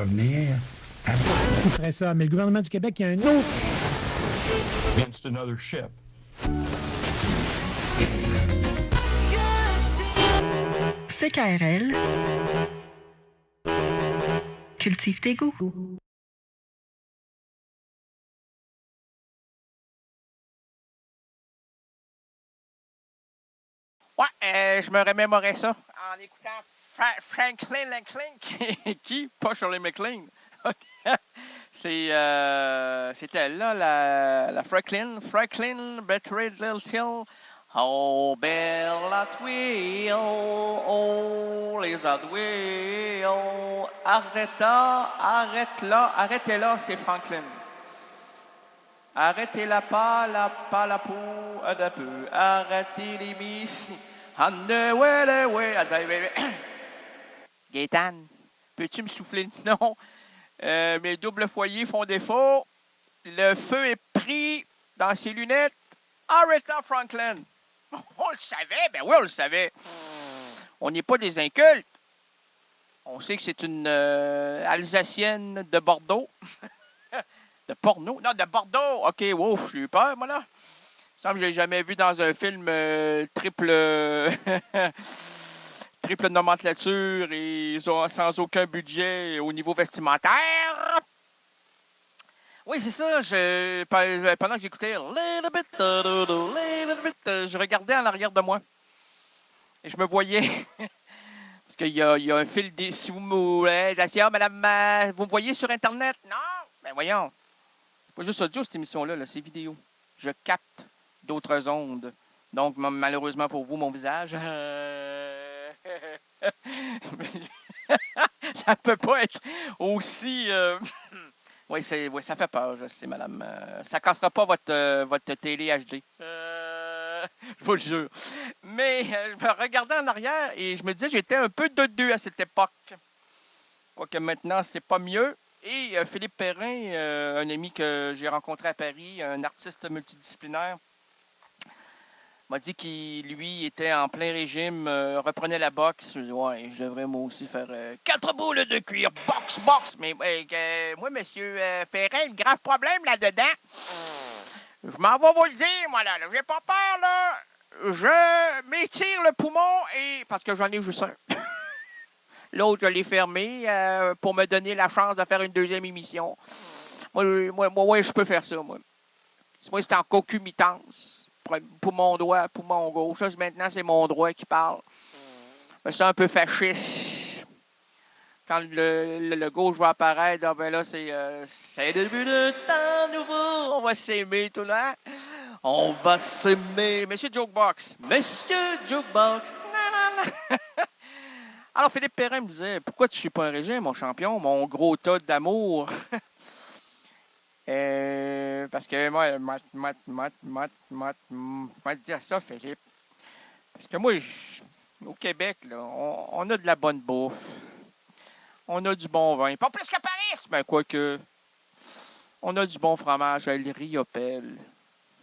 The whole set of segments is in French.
revenir. Qui ferait ça? Mais le gouvernement du Québec, il y a un autre. Against another ship. CKRL. Cultive tes goûts. Ouais, je me remémorais ça en écoutant Franklin McLean, qui? Pas Shirley MacLaine. C'était là, la Franklin Betteridge Little Hill. Oh, Bella Twill, oh, les Adwill. Arrêtez-la, c'est Franklin. Arrêtez-la pas, la peau, un peu. Arrêtez les miss. Gaétan, peux-tu me souffler le nom? Mes doubles foyers font défaut. Le feu est pris dans ses lunettes. Aretha Franklin. On le savait? Ben oui, on le savait. On n'est pas des incultes. On sait que c'est une Alsacienne de Bordeaux. De porno? Non, de Bordeaux. OK, wow, je suis peur, moi, là. Il me semble que je l'ai jamais vu dans un film triple nomenclature et sans aucun budget au niveau vestimentaire. Oui, c'est ça. Pendant que j'écoutais Little Bit, je regardais en arrière de moi. Et je me voyais. Parce qu'il y a un fil. Si vous me madame, vous me voyez sur Internet? Non? Ben voyons. C'est pas juste audio, cette émission-là. Là, c'est vidéo. Je capte d'autres ondes. Donc, malheureusement pour vous, mon visage. Ça peut pas être aussi... Oui, ça fait peur, je sais, madame. Ça ne cassera pas votre télé HD. Je vous le jure. Mais je me regardais en arrière et je me disais j'étais un peu de deux à cette époque. Quoique maintenant, c'est pas mieux. Et Philippe Perrin, un ami que j'ai rencontré à Paris, un artiste multidisciplinaire, m'a dit qu'il, lui, était en plein régime, reprenait la boxe. Je me dis, ouais, je devrais moi aussi faire 4 boules de cuir, boxe. Mais moi, monsieur Perrin, le grave problème là-dedans, je m'en vais vous le dire, moi, là. J'ai pas peur, là. Je m'étire le poumon et... Parce que j'en ai juste un. L'autre, je l'ai fermé pour me donner la chance de faire une deuxième émission. Moi, je peux faire ça, moi. Moi, c'est en concomitance. Poumon droit, poumon gauche. Ça, maintenant, c'est mon droit qui parle. Mais c'est un peu fasciste. Quand le gauche va apparaître, ben là, c'est le début de temps nouveau. On va s'aimer tout là. On va s'aimer. Monsieur Jokebox. Non. Alors, Philippe Perrin me disait, pourquoi tu ne suis pas un régime, mon champion, mon gros tas d'amour? Parce que moi, je dire ça, Philippe. Parce que moi, au Québec, là, on a de la bonne bouffe. On a du bon vin. Pas plus que Paris, mais quoique. On a du bon fromage à Riopel.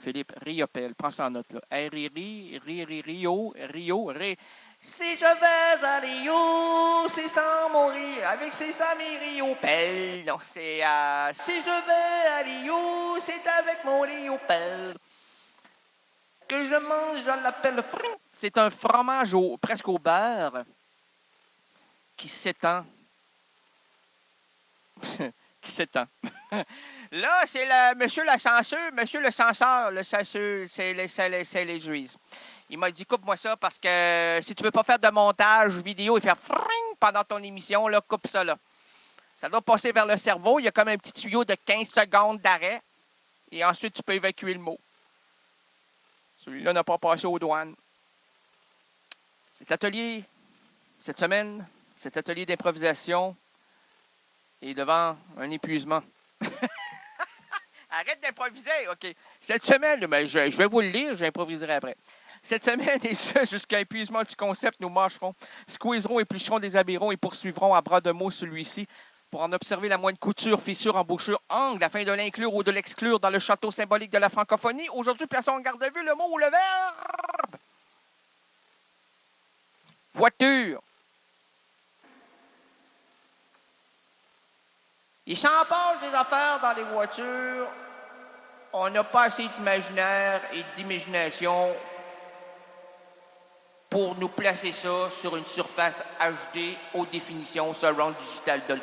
Philippe, Riopel, prends ça en note, là. Rio. Si je vais à Rio, c'est sans mon Rio, avec ses amis Riopel. Non, c'est si je vais à Rio, c'est avec mon Riopel. Que je mange, je l'appelle frin. C'est un fromage presque au beurre qui s'étend. Là, c'est monsieur le censeur, c'est les juifs. Il m'a dit, coupe-moi ça parce que si tu veux pas faire de montage vidéo et faire fring pendant ton émission, là, coupe ça, là. Ça doit passer vers le cerveau. Il y a comme un petit tuyau de 15 secondes d'arrêt. Et ensuite, tu peux évacuer le mot. Celui-là n'a pas passé aux douanes. Cet atelier, cette semaine, cet atelier d'improvisation est devant un épuisement. Arrête d'improviser, OK. Cette semaine, ben, je vais vous le lire, j'improviserai après. Cette semaine, et ça, jusqu'à épuisement du concept, nous marcherons, squeezerons, éplucherons, déshabillerons et poursuivrons à bras de mots celui-ci pour en observer la moindre couture, fissure, embouchure, angle, afin de l'inclure ou de l'exclure dans le château symbolique de la francophonie. Aujourd'hui, plaçons en garde à vue le mot ou le verbe. Voiture. Il s'en passe des affaires dans les voitures. On n'a pas assez d'imaginaire et d'imagination pour nous placer ça sur une surface HD haute définition Surround Digital Dolby.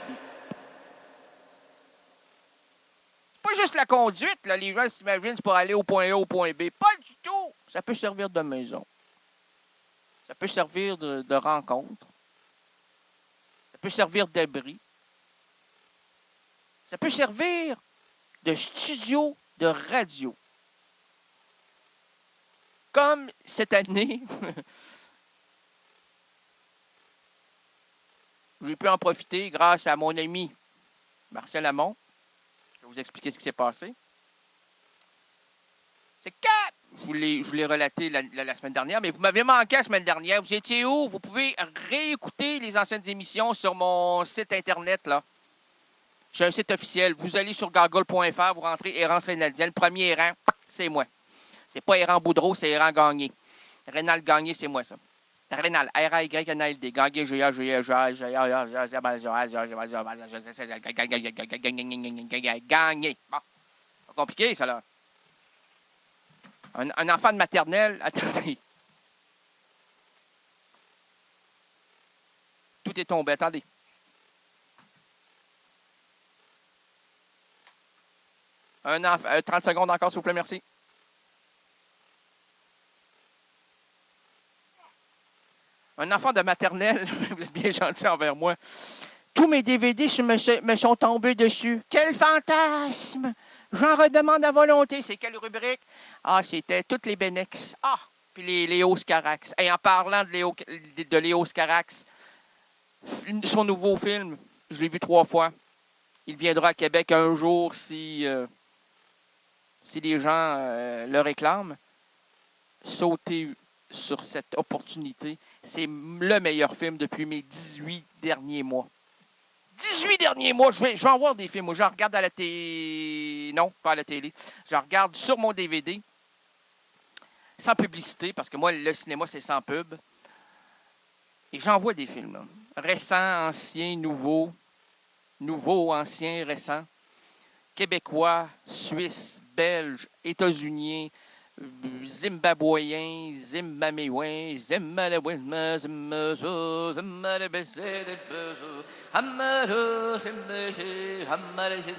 C'est pas juste la conduite, là. Les gens s'imaginent pour aller au point A au point B. Pas du tout! Ça peut servir de maison. Ça peut servir de rencontre. Ça peut servir d'abri. Ça peut servir de studio de radio. Comme cette année, j'ai pu en profiter grâce à mon ami Marcel Hamon. Je vais vous expliquer ce qui s'est passé. C'est que je vous l'ai relaté la semaine dernière, mais vous m'avez manqué la semaine dernière. Vous étiez où? Vous pouvez réécouter les anciennes émissions sur mon site Internet, là. J'ai un site officiel. Vous allez sur gaggle.fr, vous rentrez Errance Rénaldien. Le premier rang, c'est moi. C'est pas Errant Boudreau, c'est Errant Gagné. Rénal Gagné, c'est moi, ça. Rénal, R-A-Y-N-A-L-D. Gagné, Gagné. Bon. Pas compliqué, ça, là. Un enfant de maternelle, attendez. Tout est tombé, attendez. Un enfant, 30 secondes encore, s'il vous plaît, merci. Un enfant de maternelle, vous êtes bien gentil envers moi. Tous mes DVD me sont tombés dessus. Quel fantasme! J'en redemande à volonté. C'est quelle rubrique? Ah, c'était toutes les Benex. Ah, puis les Léo Scarax. Et en parlant de Léo Scarax, son nouveau film, je l'ai vu 3 fois. Il viendra à Québec un jour si les gens le réclament. Sautez sur cette opportunité. C'est le meilleur film depuis mes 18 derniers mois. 18 derniers mois, je vais en voir des films. Je regarde à la télé. Non, pas à la télé. Je regarde sur mon DVD. Sans publicité, parce que moi, le cinéma, c'est sans pub. Et j'en vois des films. Là. Récents, anciens, nouveaux. Nouveaux, anciens, récents. Québécois, Suisses, Belges, États-Unis, Zimbabwéens, Zimbabwéens, Zimbabwéens,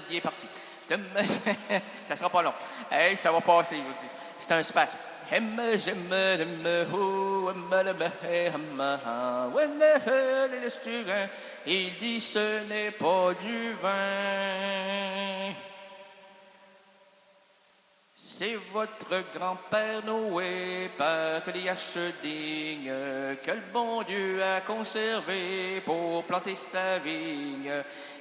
il est parti. Ça sera pas long. Hey, ça va passer, je vous dis. C'est un spasme. Il dit ce n'est pas du vin. C'est votre grand-père Noé, patriarche digne, que le bon Dieu a conservé pour planter sa vigne.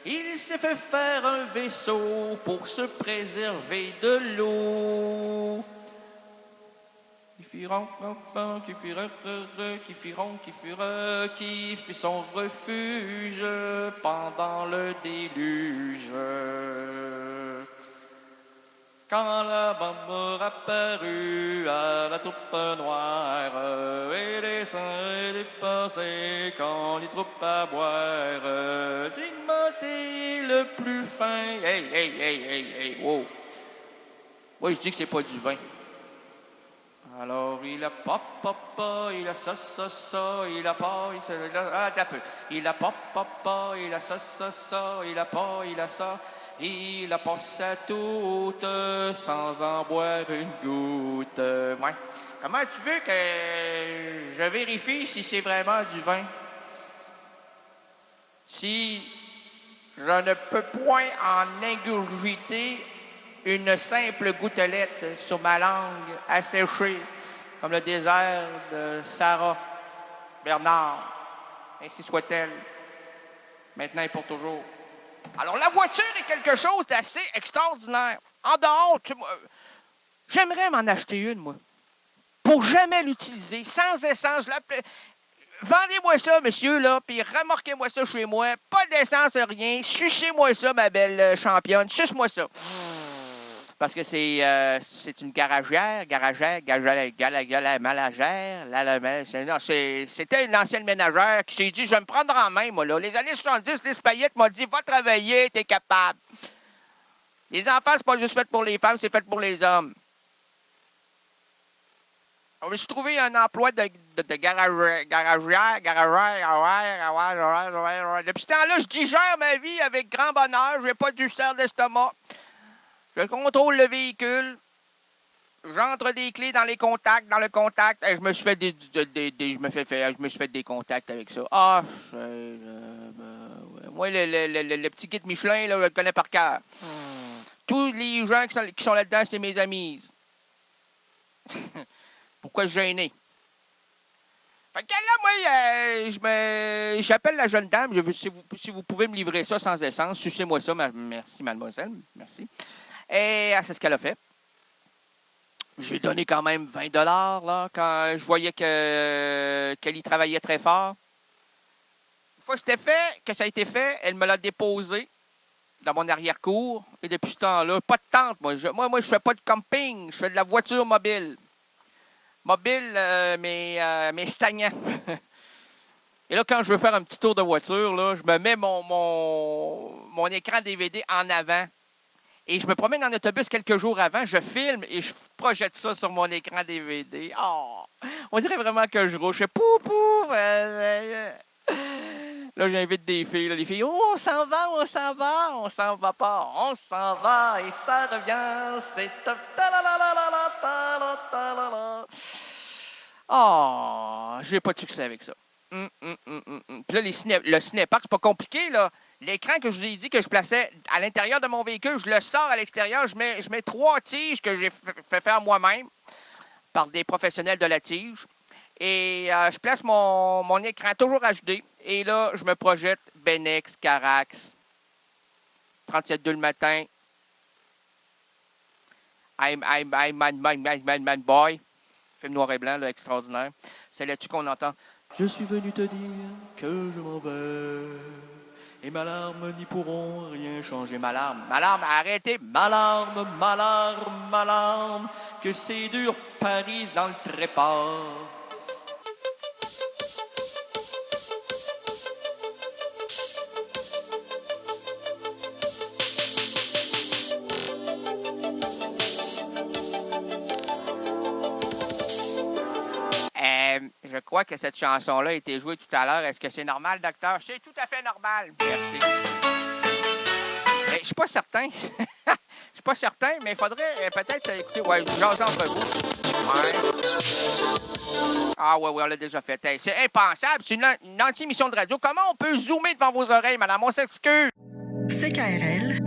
Il s'est fait faire un vaisseau pour se préserver de l'eau. Qui fit son refuge pendant le déluge. Quand la bombe apparut à la troupe noire, et les saints dépassés quand les troupes à boire, Timothée le plus fin. Hey, wow. Oui, je dis que c'est pas du vin. Alors il a pop, il a ça, il a pas, un peu. Il a pop, il a ça, il a pas, il a ça. Il a passé à toute sans en boire une goutte. Ouais. Comment tu veux que je vérifie si c'est vraiment du vin? Si je ne peux point en ingurgiter une simple gouttelette sur ma langue asséchée comme le désert de Sarah Bernard. Ainsi soit-elle, maintenant et pour toujours. Alors, la voiture est quelque chose d'assez extraordinaire. En dehors, j'aimerais m'en acheter une, moi. Pour jamais l'utiliser, sans essence. Vendez-moi ça, monsieur, là, puis remorquez-moi ça chez moi. Pas d'essence, rien. Sucez-moi ça, ma belle championne. Suce-moi ça. Parce que c'est une garagère, c'était une ancienne ménagère qui s'est dit, je vais me prendre en main, moi, là. Les années 70, les paillettes m'ont dit, va travailler, t'es capable. Les enfants, c'est pas juste fait pour les femmes, c'est fait pour les hommes. Je me suis trouvé un emploi de garagère. Depuis ce temps-là, je digère ma vie avec grand bonheur. Je n'ai pas d'ulcère d'estomac. Je contrôle le véhicule. J'entre des clés dans les contacts, dans le contact. Et je me suis fait je me suis fait des contacts avec ça. Moi, le petit guide Michelin, là, je le connais par cœur. Tous les gens qui sont là-dedans, c'est mes amis. Pourquoi je gêner? Fait que là, moi, j'appelle la jeune dame. Si vous pouvez me livrer ça sans essence, sucez-moi ça. Merci, mademoiselle. Merci. Et c'est ce qu'elle a fait. J'ai donné quand même 20 $ là, quand je voyais qu'elle y travaillait très fort. Une fois que c'était fait, que ça a été fait, elle me l'a déposé dans mon arrière-cour. Et depuis ce temps-là, pas de tente. Moi, je fais pas de camping. Je fais de la voiture mobile. Mais stagnant. Et là, quand je veux faire un petit tour de voiture, là, je me mets mon écran DVD en avant. Et je me promène en autobus quelques jours avant, je filme et je projette ça sur mon écran DVD. Oh, on dirait vraiment que je roule. Je fais pou. Là, j'invite des filles. Là, les filles, oh, on s'en va pas. On s'en va et ça revient. C'est... Oh, j'ai pas de succès avec ça. Puis là, le cinépark, c'est pas compliqué, là. L'écran que je vous ai dit que je plaçais à l'intérieur de mon véhicule, je le sors à l'extérieur. Je mets 3 tiges que j'ai fait faire moi-même par des professionnels de la tige. Et je place mon écran toujours HD. Et là, je me projette Benex, Carax, 37.2 le matin. I'm man boy. Film noir et blanc, là, extraordinaire. C'est là-dessus qu'on entend. Je suis venu te dire que je m'en vais. Et ma larme n'y pourront rien changer. Ma larme, arrêtez. Ma larme, que c'est dur, Paris dans le trépas. Je crois que cette chanson-là a été jouée tout à l'heure. Est-ce que c'est normal, docteur? C'est tout à fait normal. Merci. Mais je suis pas certain. Je suis pas certain, mais il faudrait peut-être écouter. Ouais, jaser entre vous. Ouais. Ah ouais, on l'a déjà fait. Hey, c'est impensable. C'est une anti-émission de radio. Comment on peut zoomer devant vos oreilles, madame? On s'excuse. CKRL,